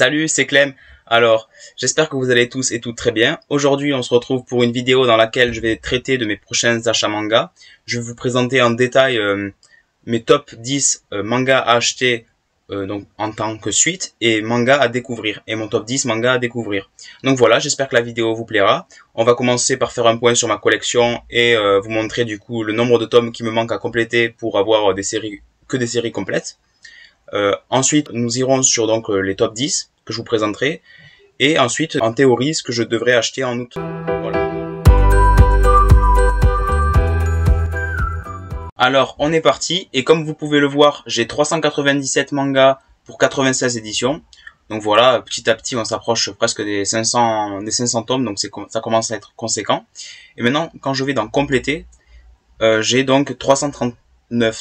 Salut, c'est Clem. Alors, j'espère que vous allez tous et toutes très bien. Aujourd'hui, on se retrouve pour une vidéo dans laquelle je vais traiter de mes prochains achats manga. Je vais vous présenter en détail mes top 10 mangas à acheter donc en tant que suite et mangas à découvrir et mon top 10 mangas à découvrir. Donc voilà, j'espère que la vidéo vous plaira. On va commencer par faire un point sur ma collection et vous montrer du coup le nombre de tomes qui me manquent à compléter pour avoir des séries complètes. Ensuite, nous irons sur donc les top 10 que je vous présenterai et ensuite en théorie ce que je devrais acheter en août. Voilà. Alors, on est parti et comme vous pouvez le voir, j'ai 397 mangas pour 96 éditions. Donc voilà, petit à petit, on s'approche presque des 500 tomes, donc ça commence à être conséquent. Et maintenant, quand je vais dans compléter, j'ai donc 339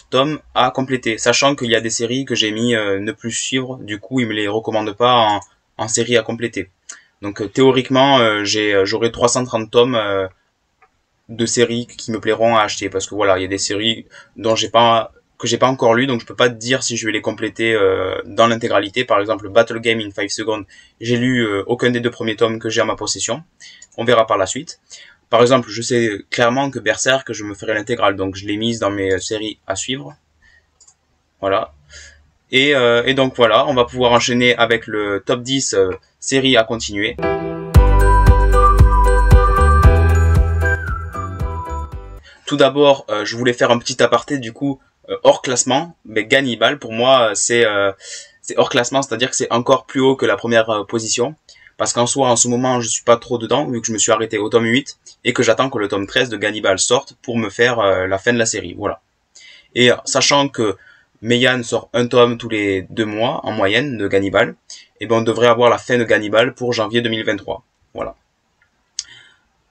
tomes à compléter, sachant qu'il y a des séries que j'ai mis ne plus suivre, du coup ils me les recommandent pas en série à compléter. Donc théoriquement j'aurai 330 tomes de séries qui me plairont à acheter, parce que voilà, il y a des séries dont que j'ai pas encore lu, donc je peux pas te dire si je vais les compléter dans l'intégralité. Par exemple Battle Game in 5 Seconds, j'ai lu aucun des deux premiers tomes que j'ai à ma possession, on verra par la suite. Par exemple, je sais clairement que Berserk, je me ferai l'intégrale, donc je l'ai mise dans mes séries à suivre. Voilà. Et donc voilà, on va pouvoir enchaîner avec le top 10 séries à continuer. Tout d'abord, je voulais faire un petit aparté du coup hors classement, mais Gannibal pour moi c'est hors classement, c'est-à-dire que c'est encore plus haut que la première position. Parce qu'en soi, en ce moment, je suis pas trop dedans, vu que je me suis arrêté au tome 8, et que j'attends que le tome 13 de Gannibal sorte pour me faire la fin de la série, voilà. Et sachant que Meian sort un tome tous les 2 mois, en moyenne, de Gannibal, et ben on devrait avoir la fin de Gannibal pour janvier 2023, voilà.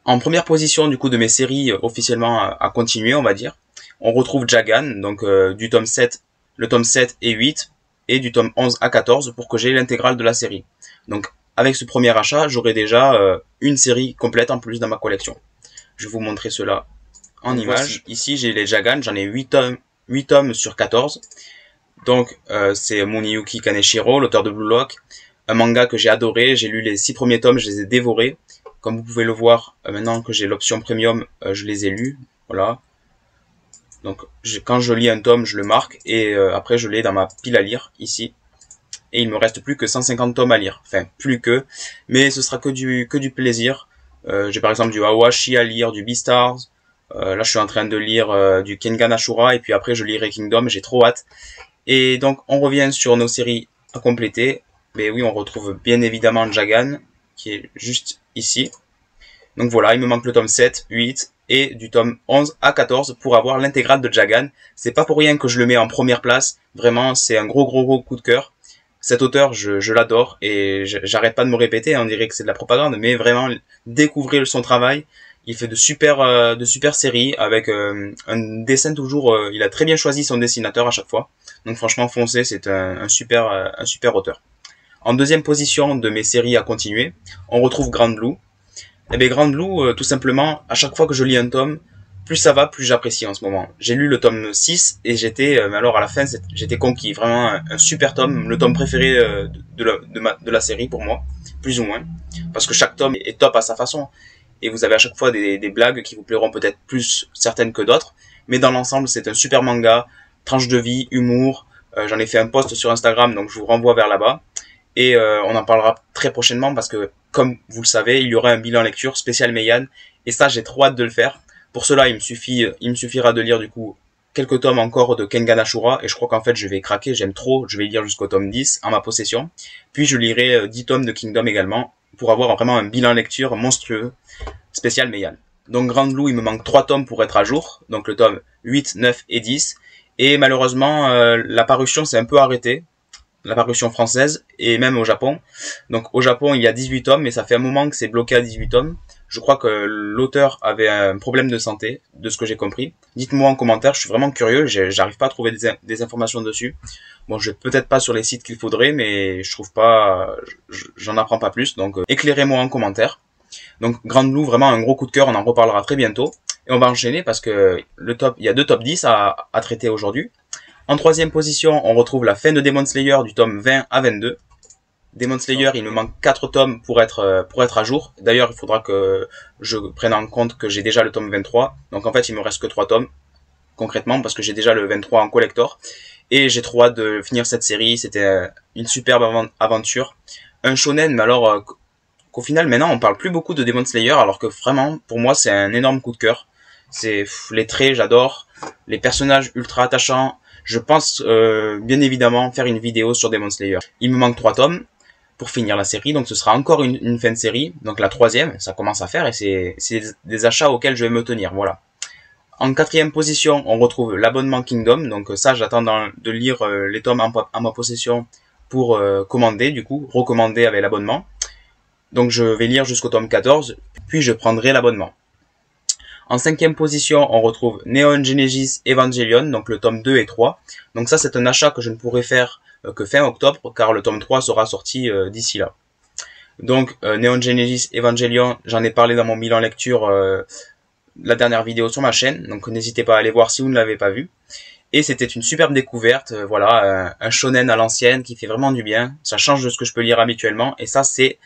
En première position, du coup, de mes séries officiellement à continuer, on va dire, on retrouve Jagan, donc du tome 7, le tome 7 et 8, et du tome 11 à 14, pour que j'ai l'intégrale de la série. Donc, avec ce premier achat, j'aurai déjà une série complète en plus dans ma collection. Je vais vous montrer cela en image. Ici, j'ai les Jagan, j'en ai 8 tomes sur 14. Donc, c'est Muneyuki Kaneshiro, l'auteur de Blue Lock, un manga que j'ai adoré. J'ai lu les 6 premiers tomes, je les ai dévorés. Comme vous pouvez le voir, maintenant que j'ai l'option premium, je les ai lus. Voilà. Donc, quand je lis un tome, je le marque et après, je l'ai dans ma pile à lire, ici. Et il me reste plus que 150 tomes à lire. Enfin, plus que, mais ce sera que du plaisir. J'ai par exemple du Awashi à lire, du Beastars. Là, je suis en train de lire du Kengan Ashura, et puis après, je lirai Kingdom, j'ai trop hâte. Et donc, on revient sur nos séries à compléter. Mais oui, on retrouve bien évidemment Jagan, qui est juste ici. Donc voilà, il me manque le tome 7, 8 et du tome 11 à 14 pour avoir l'intégrale de Jagan. C'est pas pour rien que je le mets en première place. Vraiment, c'est un gros coup de cœur. Cet auteur, je l'adore et j'arrête pas de me répéter, on dirait que c'est de la propagande, mais vraiment, découvrez son travail. Il fait de super séries avec un dessin toujours, il a très bien choisi son dessinateur à chaque fois. Donc franchement, foncez, c'est un super auteur. En deuxième position de mes séries à continuer, on retrouve Grand Blue. Et bien Grand Blue, tout simplement, à chaque fois que je lis un tome, plus ça va, plus j'apprécie en ce moment. J'ai lu le tome 6 et alors à la fin, j'étais conquis. Vraiment un super tome, le tome préféré de la série pour moi, plus ou moins. Parce que chaque tome est top à sa façon. Et vous avez à chaque fois des blagues qui vous plairont peut-être plus certaines que d'autres. Mais dans l'ensemble, c'est un super manga, tranche de vie, humour. J'en ai fait un post sur Instagram, donc je vous renvoie vers là-bas. Et on en parlera très prochainement parce que, comme vous le savez, il y aura un bilan lecture spécial Meian. Et ça, j'ai trop hâte de le faire. Pour cela, il me suffira de lire du coup quelques tomes encore de Kengan Ashura et je crois qu'en fait je vais craquer, j'aime trop, je vais lire jusqu'au tome 10 en ma possession. Puis je lirai 10 tomes de Kingdom également pour avoir vraiment un bilan lecture monstrueux spécial Meian. Donc Grand Blue, il me manque 3 tomes pour être à jour, donc le tome 8, 9 et 10. Et malheureusement, la parution s'est un peu arrêtée, la parution française et même au Japon. Donc au Japon, il y a 18 tomes, mais ça fait un moment que c'est bloqué à 18 tomes. Je crois que l'auteur avait un problème de santé, de ce que j'ai compris. Dites-moi en commentaire, je suis vraiment curieux, j'arrive pas à trouver des informations dessus. Bon, je vais peut-être pas sur les sites qu'il faudrait, mais je trouve pas, j'en apprends pas plus, donc éclairez-moi en commentaire. Donc Grand Blue, vraiment un gros coup de cœur, on en reparlera très bientôt. Et on va enchaîner parce que il y a 2 top 10 à traiter aujourd'hui. En troisième position, on retrouve la fin de Demon Slayer du tome 20 à 22. Demon Slayer, il me manque 4 tomes pour être à jour. D'ailleurs, il faudra que je prenne en compte que j'ai déjà le tome 23. Donc en fait, il me reste que 3 tomes, concrètement, parce que j'ai déjà le 23 en collector. Et j'ai trop hâte de finir cette série. C'était une superbe aventure. Un shonen, mais alors qu'au final, maintenant, on parle plus beaucoup de Demon Slayer, alors que vraiment, pour moi, c'est un énorme coup de cœur. C'est les traits, j'adore. Les personnages ultra attachants. Je pense bien évidemment faire une vidéo sur Demon Slayer. Il me manque 3 tomes pour finir la série, donc ce sera encore une fin de série, donc la 3e, ça commence à faire, et c'est des achats auxquels je vais me tenir, voilà. En 4e position, on retrouve l'abonnement Kingdom, donc ça j'attends de lire les tomes en ma possession pour commander, du coup, recommander avec l'abonnement. Donc je vais lire jusqu'au tome 14, puis je prendrai l'abonnement. En 5e position, on retrouve Neon Genesis Evangelion, donc le tome 2 et 3. Donc ça c'est un achat que je ne pourrai faire que fin octobre, car le tome 3 sera sorti d'ici là. Donc Neon Genesis Evangelion, j'en ai parlé dans mon bilan lecture la dernière vidéo sur ma chaîne, donc n'hésitez pas à aller voir si vous ne l'avez pas vu. Et c'était une superbe découverte, voilà, un shonen à l'ancienne qui fait vraiment du bien, ça change de ce que je peux lire habituellement, et ça c'est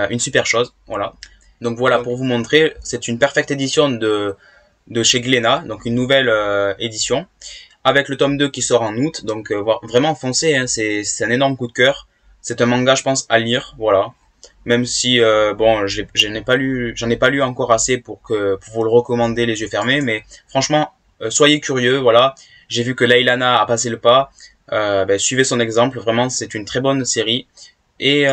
une super chose, voilà. Donc voilà, pour vous montrer, c'est une perfecte édition de chez Glénat, donc une nouvelle édition, avec le tome 2 qui sort en août, donc vraiment foncez, hein, c'est un énorme coup de cœur. C'est un manga, je pense, à lire, voilà. Même si, bon, j'en ai pas lu encore assez pour vous le recommander les yeux fermés, mais franchement, soyez curieux, voilà. J'ai vu que Leilana a passé le pas, ben, suivez son exemple, vraiment, c'est une très bonne série, et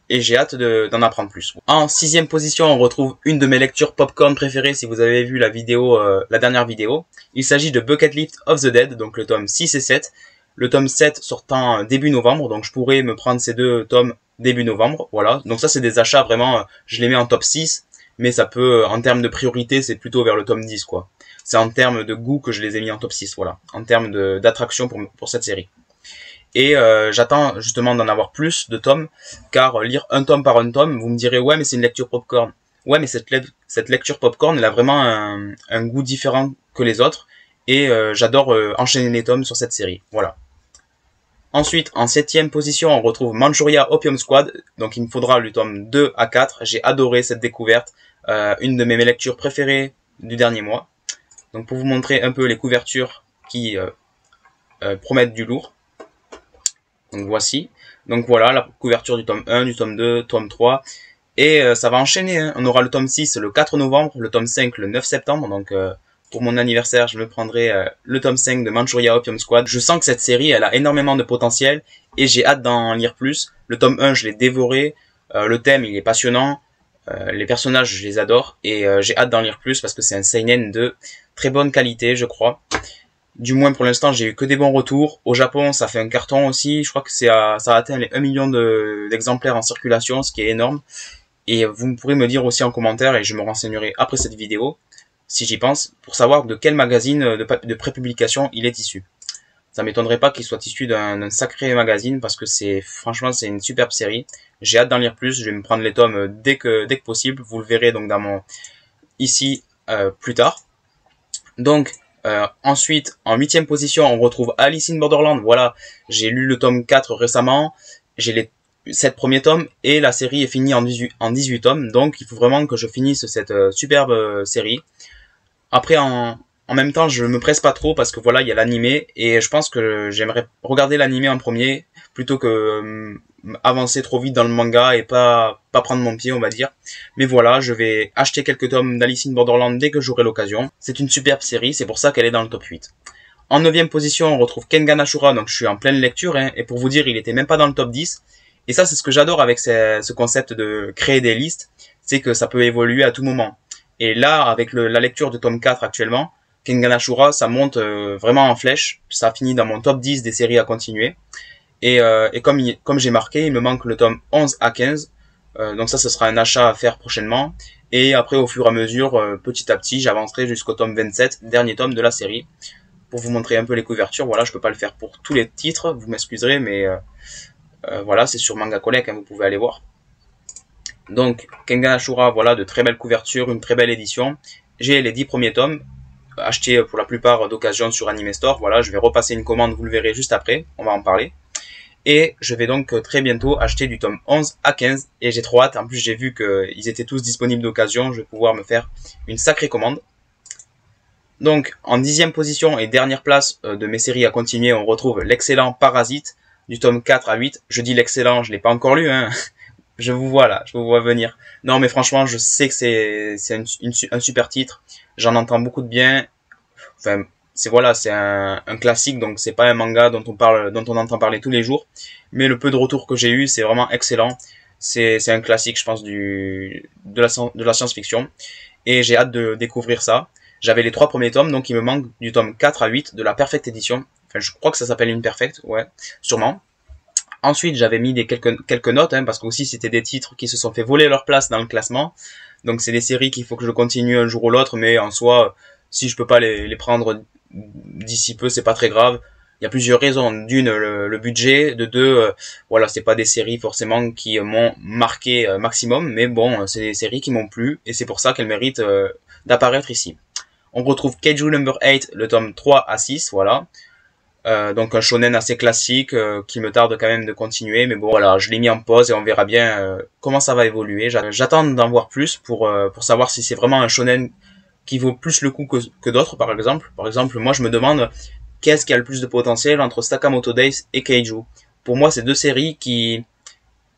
j'ai hâte d'en apprendre plus. En 6e position, on retrouve une de mes lectures popcorn préférées si vous avez vu la vidéo, la dernière vidéo. Il s'agit de Bucket List of the Dead, donc le tome 6 et 7. Le tome 7 sortant début novembre, donc je pourrais me prendre ces 2 tomes début novembre, voilà. Donc ça c'est des achats vraiment, je les mets en top 6, mais ça peut, en termes de priorité, c'est plutôt vers le tome 10, quoi. C'est en termes de goût que je les ai mis en top 6, voilà. En termes d'attraction pour cette série. Et j'attends justement d'en avoir plus de tomes, car lire un tome par un tome, vous me direz ouais mais c'est une lecture popcorn. Ouais mais cette lecture popcorn elle a vraiment un goût différent que les autres, et j'adore enchaîner les tomes sur cette série, voilà. Ensuite, en 7e position, on retrouve Manchuria Opium Squad, donc il me faudra le tome 2 à 4, j'ai adoré cette découverte, une de mes lectures préférées du dernier mois. Donc pour vous montrer un peu les couvertures qui promettent du lourd. Donc voici. Donc voilà la couverture du tome 1, du tome 2, tome 3. Et ça va enchaîner. Hein. On aura le tome 6 le 4 novembre, le tome 5 le 9 septembre. Donc pour mon anniversaire, je me prendrai le tome 5 de Manchuria Opium Squad. Je sens que cette série, elle a énormément de potentiel et j'ai hâte d'en lire plus. Le tome 1, je l'ai dévoré. Le thème, il est passionnant. Les personnages, je les adore. Et j'ai hâte d'en lire plus parce que c'est un seinen de très bonne qualité, je crois. Du moins pour l'instant, j'ai eu que des bons retours. Au Japon, ça fait un carton aussi. Je crois que ça a atteint les 1 million d'exemplaires en circulation, ce qui est énorme. Et vous pourrez me dire aussi en commentaire, et je me renseignerai après cette vidéo, si j'y pense, pour savoir de quel magazine de prépublication il est issu. Ça m'étonnerait pas qu'il soit issu d'un sacré magazine, parce que franchement, c'est une superbe série. J'ai hâte d'en lire plus. Je vais me prendre les tomes dès que possible. Vous le verrez donc ici plus tard. Donc ensuite, en 8e position, on retrouve Alice in Borderland. Voilà, j'ai lu le tome 4 récemment, j'ai les 7 premiers tomes, et la série est finie en 18 tomes, donc il faut vraiment que je finisse cette superbe série. Après, en même temps, je me presse pas trop, parce que voilà, il y a l'animé, et je pense que j'aimerais regarder l'animé en premier, plutôt que avancer trop vite dans le manga et pas prendre mon pied, on va dire. Mais voilà, je vais acheter quelques tomes d'Alice in Borderland dès que j'aurai l'occasion. C'est une superbe série, c'est pour ça qu'elle est dans le top 8. En 9e position, on retrouve Kengan Ashura, donc je suis en pleine lecture, hein, et pour vous dire, il était même pas dans le top 10. Et ça, c'est ce que j'adore avec ce concept de créer des listes, c'est que ça peut évoluer à tout moment. Et là, avec la lecture de tome 4 actuellement, Kengan Ashura, ça monte vraiment en flèche, ça finit dans mon top 10 des séries à continuer. Et comme j'ai marqué, il me manque le tome 11 à 15. Donc ça, ce sera un achat à faire prochainement. Et après, au fur et à mesure, petit à petit, j'avancerai jusqu'au tome 27, dernier tome de la série. Pour vous montrer un peu les couvertures. Voilà, je peux pas le faire pour tous les titres, vous m'excuserez, mais voilà, c'est sur Manga Collect, hein, vous pouvez aller voir. Donc, Kengan Ashura, voilà, de très belles couvertures, une très belle édition. J'ai les 10 premiers tomes, achetés pour la plupart d'occasion sur Anime Store. Voilà, je vais repasser une commande, vous le verrez juste après, on va en parler. Et je vais donc très bientôt acheter du tome 11 à 15 et j'ai trop hâte. En plus, j'ai vu qu'ils étaient tous disponibles d'occasion. Je vais pouvoir me faire une sacrée commande. Donc, en 10e position et dernière place de mes séries à continuer, on retrouve l'excellent Parasite du tome 4 à 8. Je dis l'excellent, je l'ai pas encore lu, hein. Je vous vois là, je vous vois venir. Non, mais franchement, je sais que c'est un super titre. J'en entends beaucoup de bien. Enfin, c'est un classique, donc c'est pas un manga dont on entend parler tous les jours. Mais le peu de retours que j'ai eu, c'est vraiment excellent. C'est un classique, je pense, de la science-fiction. Et j'ai hâte de découvrir ça. J'avais les 3 premiers tomes, donc il me manque du tome 4 à 8 de la Perfect Edition. Enfin, je crois que ça s'appelle une Perfect, ouais, sûrement. Ensuite, j'avais mis quelques notes, hein, parce que aussi c'était des titres qui se sont fait voler leur place dans le classement. Donc c'est des séries qu'il faut que je continue un jour ou l'autre, mais en soi, si je peux pas les prendre d'ici peu, c'est pas très grave. Il y a plusieurs raisons. D'une, le budget. De deux, voilà, c'est pas des séries forcément qui m'ont marqué maximum, mais bon, c'est des séries qui m'ont plu, et c'est pour ça qu'elles méritent d'apparaître ici. On retrouve Kaiju Number 8, le tome 3 à 6, voilà. Donc un shonen assez classique qui me tarde quand même de continuer, mais bon voilà, je l'ai mis en pause et on verra bien comment ça va évoluer. J'attends d'en voir plus pour savoir si c'est vraiment un shonen qui vaut plus le coup que d'autres, par exemple. Par exemple, moi je me demande qu'est-ce qui a le plus de potentiel entre Sakamoto Days et Kaiju. Pour moi, c'est deux séries qui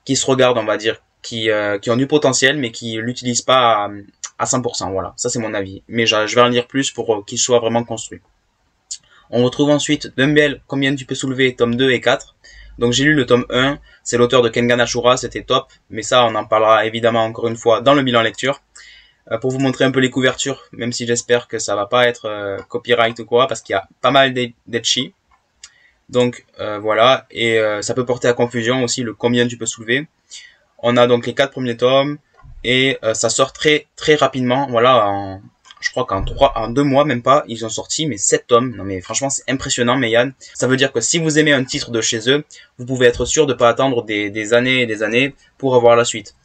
se regardent, on va dire, qui ont du potentiel mais qui l'utilisent pas à 100%. Voilà, ça c'est mon avis. Mais je vais en lire plus pour qu'il soit vraiment construit. On retrouve ensuite Dumbbell, combien tu peux soulever, tome 2 et 4. Donc j'ai lu le tome 1, c'est l'auteur de Kengan Ashura, c'était top, mais ça on en parlera évidemment encore une fois dans le bilan lecture. Pour vous montrer un peu les couvertures, même si j'espère que ça va pas être copyright ou quoi, parce qu'il y a pas mal d'etchi. Donc voilà, et ça peut porter à confusion aussi le combien tu peux soulever. On a donc les 4 premiers tomes, et ça sort très rapidement, voilà, je crois en 2 mois, même pas, ils ont sorti, mais 7 tomes. Non mais franchement, c'est impressionnant, Meian. Ça veut dire que si vous aimez un titre de chez eux, vous pouvez être sûr de pas attendre des années et des années pour avoir la suite.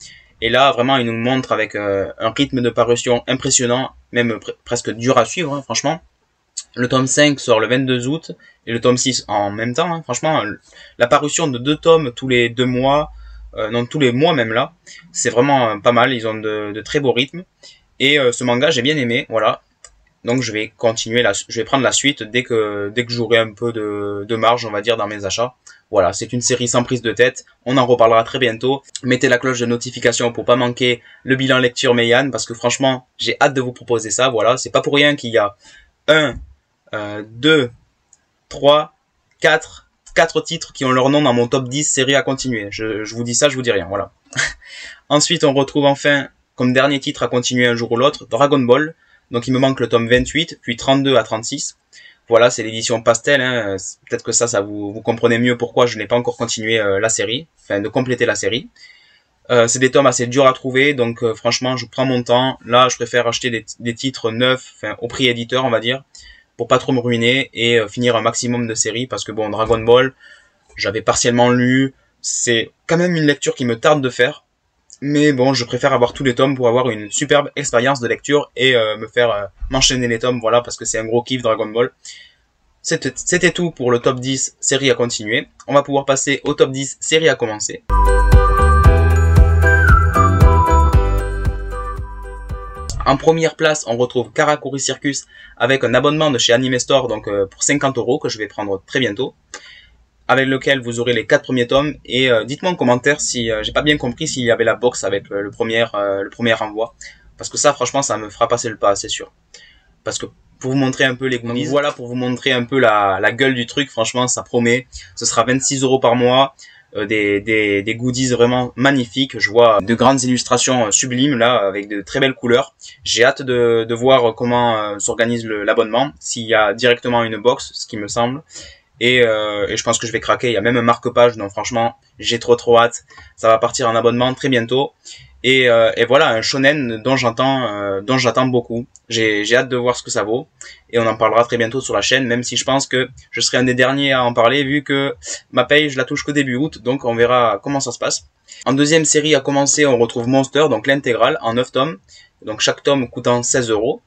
Et là, vraiment, ils nous montrent avec un rythme de parution impressionnant, même presque dur à suivre, hein, franchement. Le tome 5 sort le 22 août, et le tome 6 en même temps, hein, franchement. La parution de 2 tomes tous les 2 mois, non, tous les mois même là, c'est vraiment pas mal, ils ont de très beaux rythmes. Et ce manga, j'ai bien aimé, voilà. Donc je vais continuer, je vais prendre la suite dès que j'aurai un peu de marge, on va dire, dans mes achats. Voilà, c'est une série sans prise de tête. On en reparlera très bientôt. Mettez la cloche de notification pour pas manquer le bilan lecture Meian, parce que franchement, j'ai hâte de vous proposer ça. Voilà, c'est pas pour rien qu'il y a 2, 3, 4 titres qui ont leur nom dans mon top 10 séries à continuer. Je vous dis ça, je vous dis rien, voilà. Ensuite, on retrouve enfin, comme dernier titre à continuer un jour ou l'autre, Dragon Ball. Donc il me manque le tome 28, puis 32 à 36. Voilà, c'est l'édition pastel, hein. Peut-être que ça vous comprenez mieux pourquoi je n'ai pas encore continué la série, enfin de compléter la série. C'est des tomes assez durs à trouver, donc franchement je prends mon temps. Là je préfère acheter des titres neufs, enfin au prix éditeur on va dire, pour pas trop me ruiner et finir un maximum de séries, parce que bon, Dragon Ball, j'avais partiellement lu, c'est quand même une lecture qui me tarde de faire. Mais bon, je préfère avoir tous les tomes pour avoir une superbe expérience de lecture et me faire m'enchaîner les tomes, voilà, parce que c'est un gros kiff Dragon Ball. C'était tout pour le top 10 série à continuer. On va pouvoir passer au top 10 série à commencer. En première place, on retrouve Karakuri Circus avec un abonnement de chez Anime Store, donc pour 50 € que je vais prendre très bientôt, avec lequel vous aurez les 4 premiers tomes, et dites-moi en commentaire si j'ai pas bien compris s'il y avait la box avec le premier envoi, parce que ça franchement ça me fera passer le pas, c'est sûr. Parce que pour vous montrer un peu les goodies, voilà, pour vous montrer un peu la gueule du truc, franchement ça promet. Ce sera 26 € par mois, des goodies vraiment magnifiques. Je vois de grandes illustrations sublimes là, avec de très belles couleurs. J'ai hâte de voir comment s'organise l'abonnement, s'il y a directement une box, ce qui me semble. Et je pense que je vais craquer. Il y a même un marque-page, donc franchement, j'ai trop hâte. Ça va partir en abonnement très bientôt. Et voilà, un shonen dont j'attends beaucoup. J'ai hâte de voir ce que ça vaut. Et on en parlera très bientôt sur la chaîne, même si je pense que je serai un des derniers à en parler, vu que ma paye, je la touche que début août, donc on verra comment ça se passe. En deuxième série à commencer, on retrouve Monster, donc l'intégrale, en 9 tomes. Donc chaque tome coûtant 16 €.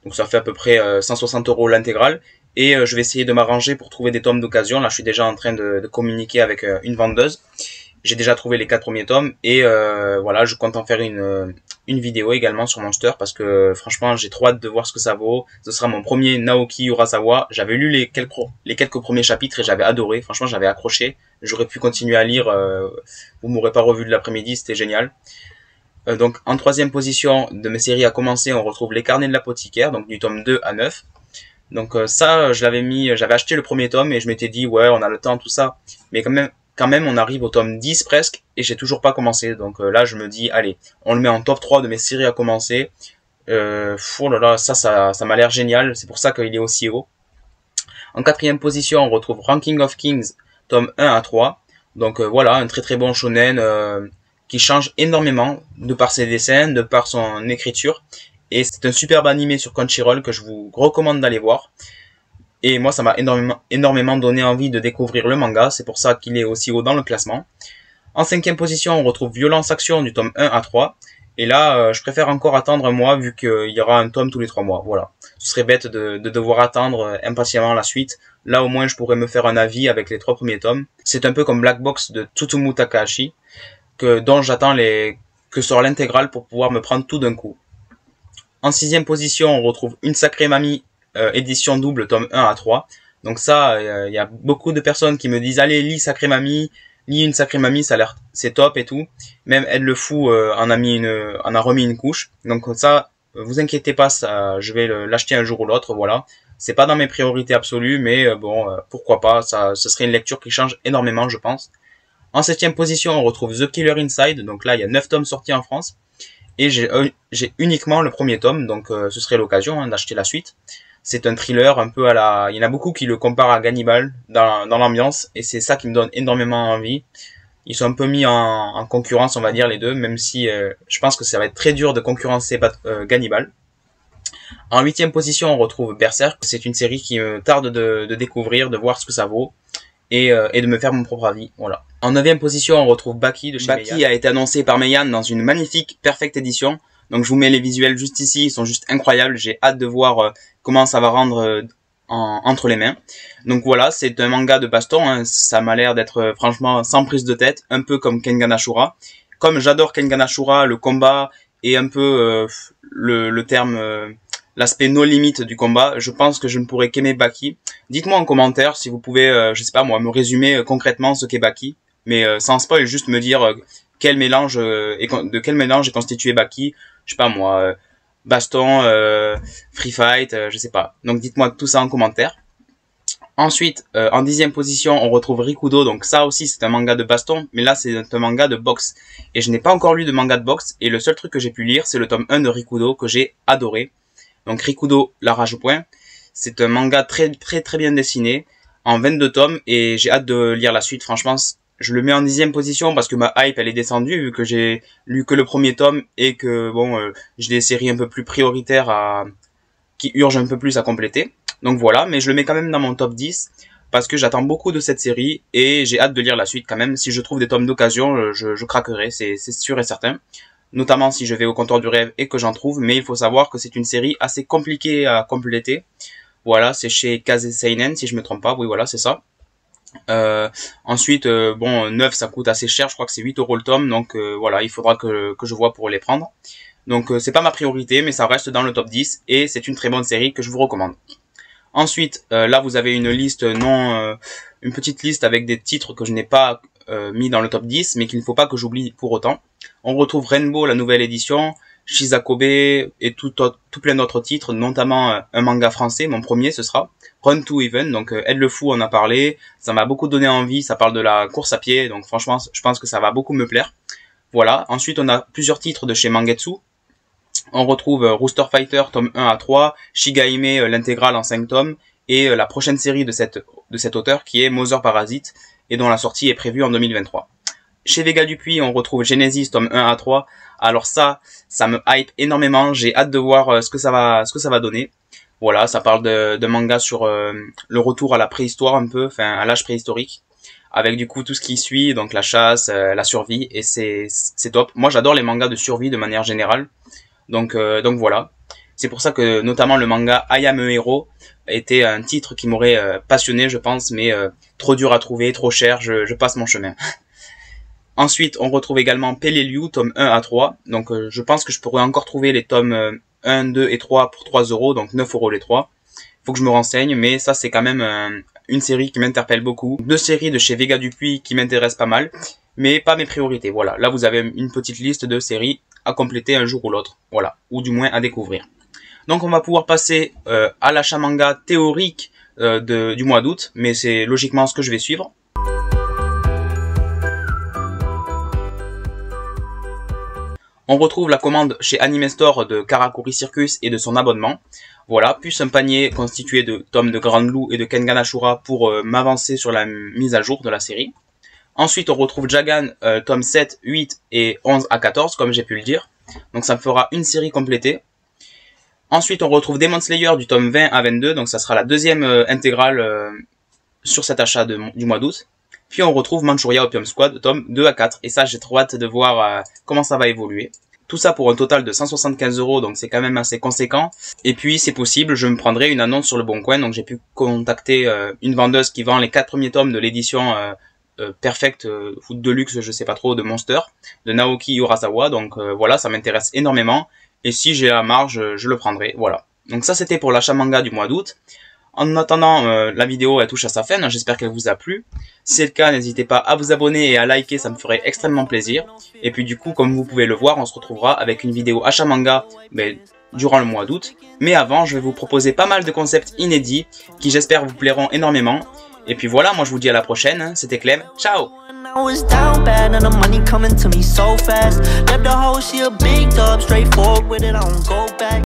Donc ça fait à peu près 160 € l'intégrale. et je vais essayer de m'arranger pour trouver des tomes d'occasion. Là, je suis déjà en train de communiquer avec une vendeuse. J'ai déjà trouvé les 4 premiers tomes et voilà, je compte en faire une vidéo également sur Monster parce que franchement, j'ai trop hâte de voir ce que ça vaut. Ce sera mon premier Naoki Urasawa. J'avais lu les quelques premiers chapitres et j'avais adoré. Franchement, j'avais accroché. J'aurais pu continuer à lire. Vous m'aurez pas revu de l'après-midi, c'était génial. Donc en troisième position de mes séries à commencer, on retrouve Les Carnets de l'apothicaire, donc du tome 2 à 9. Donc ça, j'avais acheté le premier tome et je m'étais dit ouais, on a le temps, tout ça. Mais quand même, on arrive au tome 10 presque et j'ai toujours pas commencé. Donc là, je me dis allez, on le met en top 3 de mes séries à commencer. Oh là là, ça m'a l'air génial. C'est pour ça qu'il est aussi haut. En quatrième position, on retrouve Ranking of Kings, tome 1 à 3. Donc voilà, un très très bon shonen qui change énormément de par ses dessins, de par son écriture. Et c'est un superbe animé sur Crunchyroll que je vous recommande d'aller voir. Et moi, ça m'a énormément donné envie de découvrir le manga. C'est pour ça qu'il est aussi haut dans le classement. En cinquième position, on retrouve Violence Action du tome 1 à 3. Et là, je préfère encore attendre un mois vu qu'il y aura un tome tous les 3 mois. Voilà. Ce serait bête de devoir attendre impatiemment la suite. Là, au moins, je pourrais me faire un avis avec les 3 premiers tomes. C'est un peu comme Black Box de Tsutomu Takahashi, dont j'attends que sort l'intégrale pour pouvoir me prendre tout d'un coup. En sixième position, on retrouve Une Sacrée Mamie, édition double, tome 1 à 3. Donc ça, y a beaucoup de personnes qui me disent allez, lis Une Sacrée Mamie, ça a l'air, c'est top et tout. Même Elle le Fou en a remis une couche. Donc ça, vous inquiétez pas, ça, je vais l'acheter un jour ou l'autre, voilà. C'est pas dans mes priorités absolues, mais pourquoi pas, ce serait une lecture qui change énormément, je pense. En septième position, on retrouve The Killer Inside. Donc là, il y a 9 tomes sortis en France. Et j'ai uniquement le premier tome, donc ce serait l'occasion d'acheter la suite. C'est un thriller un peu il y en a beaucoup qui le comparent à Gannibal dans l'ambiance, et c'est ça qui me donne énormément envie. Ils sont un peu mis en concurrence, on va dire, les deux, même si je pense que ça va être très dur de concurrencer Gannibal. En huitième position, on retrouve Berserk. C'est une série qui me tarde de découvrir, de voir ce que ça vaut. Et de me faire mon propre avis, voilà. En neuvième position, on retrouve Baki de chez Meian. Baki a été annoncé par Meian dans une magnifique Perfect Edition. Donc je vous mets les visuels juste ici, ils sont juste incroyables. J'ai hâte de voir comment ça va rendre entre les mains. Donc voilà, c'est un manga de baston, hein. Ça m'a l'air d'être franchement sans prise de tête, un peu comme Kengan Ashura. Comme j'adore Kengan Ashura, le combat et un peu le terme... l'aspect no limite du combat, je pense que je ne pourrais qu'aimer Baki. Dites-moi en commentaire si vous pouvez, je sais pas moi, me résumer concrètement ce qu'est Baki, mais sans spoil, juste me dire de quel mélange est constitué Baki, je sais pas moi, baston, free fight, je sais pas. Donc dites-moi tout ça en commentaire. Ensuite, en dixième position, on retrouve Rikudo. Donc ça aussi, c'est un manga de baston, mais là, c'est un manga de boxe. Et je n'ai pas encore lu de manga de boxe, et le seul truc que j'ai pu lire, c'est le tome 1 de Rikudo, que j'ai adoré. Donc Rikudo, la rage au point. C'est un manga très très très bien dessiné, en 22 tomes, et j'ai hâte de lire la suite. Franchement, je le mets en dixième position parce que ma hype, elle est descendue, vu que j'ai lu que le premier tome, et que j'ai des séries un peu plus prioritaires qui urgent un peu plus à compléter. Donc voilà, mais je le mets quand même dans mon top 10, parce que j'attends beaucoup de cette série, et j'ai hâte de lire la suite quand même. Si je trouve des tomes d'occasion, je craquerai, c'est sûr et certain. Notamment si je vais au comptoir du rêve et que j'en trouve, mais il faut savoir que c'est une série assez compliquée à compléter. Voilà, c'est chez Kaze Seinen, si je me trompe pas, oui voilà, c'est ça. Ensuite, 9 ça coûte assez cher, je crois que c'est 8 € le tome, donc voilà, il faudra que je vois pour les prendre. Donc c'est pas ma priorité, mais ça reste dans le top 10, et c'est une très bonne série que je vous recommande. Ensuite, là vous avez une liste une petite liste avec des titres que je n'ai pas mis dans le top 10, mais qu'il ne faut pas que j'oublie pour autant. On retrouve Rainbow, la nouvelle édition, Shizakobe et tout plein d'autres titres, notamment un manga français, mon premier ce sera Run to Even, donc Elle le Fou en a parlé, ça m'a beaucoup donné envie, ça parle de la course à pied, donc franchement je pense que ça va beaucoup me plaire. Voilà, ensuite on a plusieurs titres de chez Mangetsu. On retrouve Rooster Fighter tome 1 à 3, Shigahime l'intégrale en 5 tomes, et la prochaine série de cet auteur qui est Mother Parasite, et dont la sortie est prévue en 2023. Chez Vega Dupuis, on retrouve Genesis tome 1 à 3. Alors ça me hype énormément. J'ai hâte de voir ce que ça va donner. Voilà, ça parle de manga sur le retour à la préhistoire un peu, enfin à l'âge préhistorique, avec du coup tout ce qui suit, donc la chasse, la survie, et c'est top. Moi j'adore les mangas de survie de manière générale. Donc voilà. C'est pour ça que notamment le manga I Am a Hero été un titre qui m'aurait passionné, je pense, mais trop dur à trouver, trop cher, je passe mon chemin. Ensuite, on retrouve également Peleliu, tome 1 à 3. Donc, je pense que je pourrais encore trouver les tomes 1, 2 et 3 pour 3 €, donc 9 € les 3. Faut que je me renseigne, mais ça, c'est quand même une série qui m'interpelle beaucoup. 2 séries de chez Vega Dupuis qui m'intéressent pas mal, mais pas mes priorités. Voilà, là, vous avez une petite liste de séries à compléter un jour ou l'autre. Voilà, ou du moins à découvrir. Donc, on va pouvoir passer à l'achat manga théorique du mois d'août, mais c'est logiquement ce que je vais suivre. On retrouve la commande chez Anime Store de Karakuri Circus et de son abonnement. Voilà, plus un panier constitué de tomes de Grand Blue et de Kengan Ashura pour m'avancer sur la mise à jour de la série. Ensuite, on retrouve Jagan, tomes 7, 8 et 11 à 14, comme j'ai pu le dire. Donc ça me fera une série complétée. Ensuite, on retrouve Demon Slayer du tome 20 à 22, donc ça sera la deuxième intégrale sur cet achat du mois d'août. Puis on retrouve Manchuria Opium Squad, tome 2 à 4. Et ça, j'ai trop hâte de voir comment ça va évoluer. Tout ça pour un total de 175 €, donc c'est quand même assez conséquent. Et puis, c'est possible, je me prendrai une annonce sur le Bon Coin. Donc j'ai pu contacter une vendeuse qui vend les 4 premiers tomes de l'édition Perfect Food Deluxe, je sais pas trop, de Monster, de Naoki Urasawa. Donc voilà, ça m'intéresse énormément. Et si j'ai la marge, je le prendrai. Voilà. Donc ça, c'était pour l'achat manga du mois d'août. En attendant, la vidéo elle touche à sa fin, j'espère qu'elle vous a plu. Si c'est le cas, n'hésitez pas à vous abonner et à liker, ça me ferait extrêmement plaisir. Et puis du coup, comme vous pouvez le voir, on se retrouvera avec une vidéo achat manga durant le mois d'août. Mais avant, je vais vous proposer pas mal de concepts inédits qui j'espère vous plairont énormément. Et puis voilà, moi je vous dis à la prochaine, c'était Clem, ciao! I was down bad and the money coming to me so fast. Left the hoe, she a big dub, straightforward with it, I don't go back.